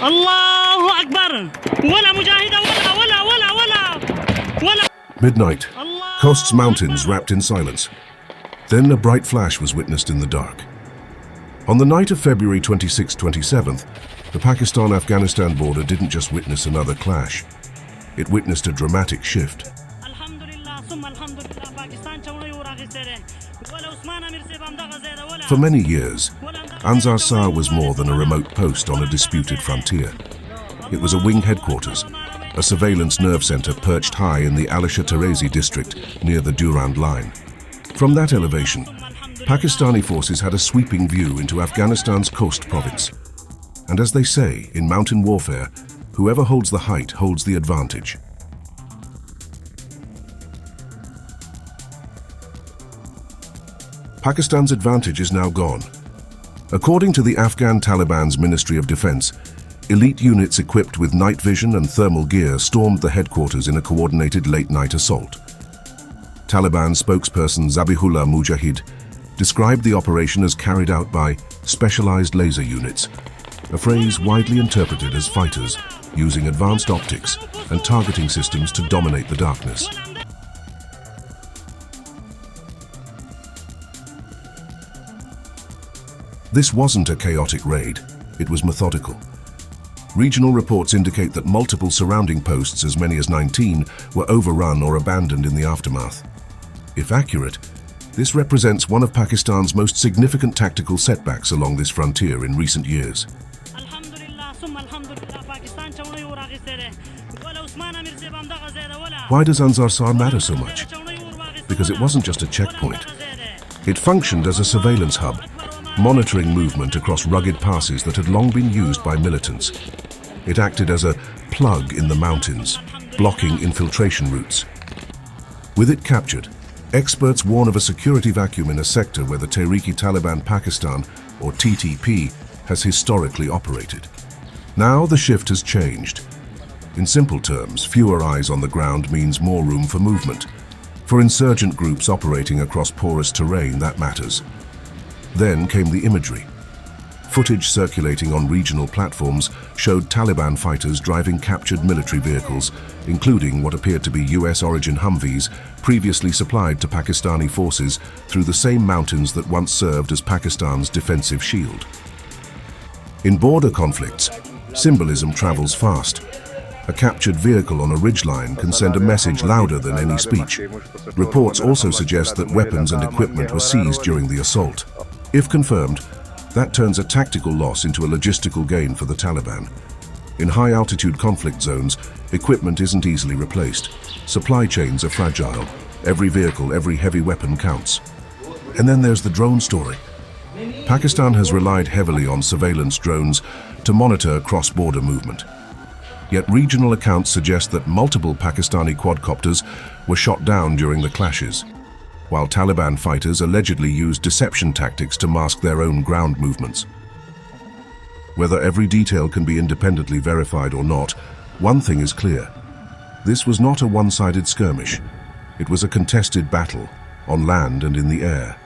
Allahu Akbar. Wala mujahida wala. Midnight. Costs mountains wrapped in silence. Then a bright flash was witnessed in the dark. On the night of February 26th, 27th, the Pakistan-Afghanistan border didn't just witness another clash. It witnessed a dramatic shift. For many years, Anzar Sar was more than a remote post on a disputed frontier. It was a wing headquarters, a surveillance nerve center perched high in the Alisher Terezi district near the Durand line. From that elevation, Pakistani forces had a sweeping view into Afghanistan's coast province. And as they say in mountain warfare, whoever holds the height holds the advantage. Pakistan's advantage is now gone. According to the Afghan Taliban's Ministry of Defense, elite units equipped with night vision and thermal gear stormed the headquarters in a coordinated late-night assault. Taliban spokesperson Zabihullah Mujahid described the operation as carried out by specialized laser units, a phrase widely interpreted as fighters using advanced optics and targeting systems to dominate the darkness. This wasn't a chaotic raid, it was methodical. Regional reports indicate that multiple surrounding posts, as many as 19, were overrun or abandoned in the aftermath. If accurate, this represents one of Pakistan's most significant tactical setbacks along this frontier in recent years. Why does Anzar Sar matter so much? Because it wasn't just a checkpoint. It functioned as a surveillance hub, monitoring movement across rugged passes that had long been used by militants. It acted as a plug in the mountains, blocking infiltration routes. With it captured, experts warn of a security vacuum in a sector where the Taliban Pakistan, or TTP, has historically operated. Now the shift has changed. In simple terms, fewer eyes on the ground means more room for movement. For insurgent groups operating across porous terrain, that matters. Then came the imagery. Footage circulating on regional platforms showed Taliban fighters driving captured military vehicles, including what appeared to be US-origin Humvees previously supplied to Pakistani forces through the same mountains that once served as Pakistan's defensive shield. In border conflicts, symbolism travels fast. A captured vehicle on a ridgeline can send a message louder than any speech. Reports also suggest that weapons and equipment were seized during the assault. If confirmed, that turns a tactical loss into a logistical gain for the Taliban. In high-altitude conflict zones, equipment isn't easily replaced. Supply chains are fragile. Every vehicle, every heavy weapon counts. And then there's the drone story. Pakistan has relied heavily on surveillance drones to monitor cross-border movement. Yet regional accounts suggest that multiple Pakistani quadcopters were shot down during the clashes, while Taliban fighters allegedly used deception tactics to mask their own ground movements. Whether every detail can be independently verified or not, one thing is clear. This was not a one-sided skirmish. It was a contested battle, on land and in the air.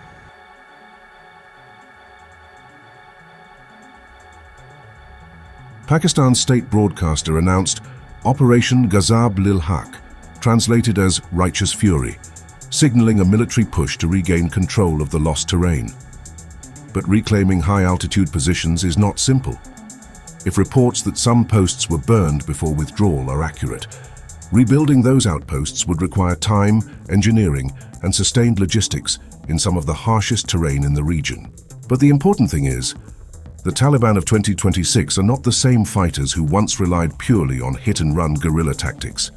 Pakistan's state broadcaster announced Operation Ghazab Lil Haq, translated as Righteous Fury, signaling a military push to regain control of the lost terrain. But reclaiming high-altitude positions is not simple. If reports that some posts were burned before withdrawal are accurate, rebuilding those outposts would require time, engineering, and sustained logistics in some of the harshest terrain in the region. But the important thing is, the Taliban of 2026 are not the same fighters who once relied purely on hit-and-run guerrilla tactics.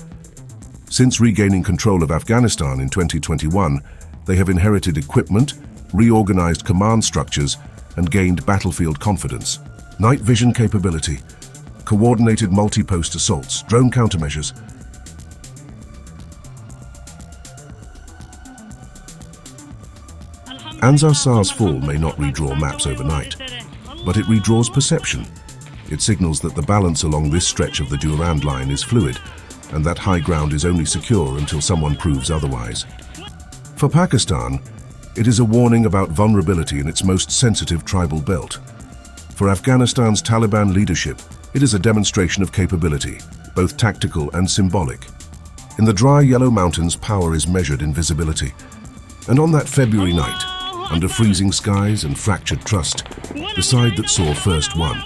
Since regaining control of Afghanistan in 2021, they have inherited equipment, reorganized command structures, and gained battlefield confidence. Night vision capability, coordinated multi-post assaults, drone countermeasures. Anzar Sar's fall may not redraw maps overnight, but it redraws perception. It signals that the balance along this stretch of the Durand line is fluid, and that high ground is only secure until someone proves otherwise. For Pakistan, it is a warning about vulnerability in its most sensitive tribal belt. For Afghanistan's Taliban leadership, It is a demonstration of capability, both tactical and symbolic. In the dry yellow mountains, power is measured in visibility. And on that February night, under freezing skies and fractured trust, the side that saw first won.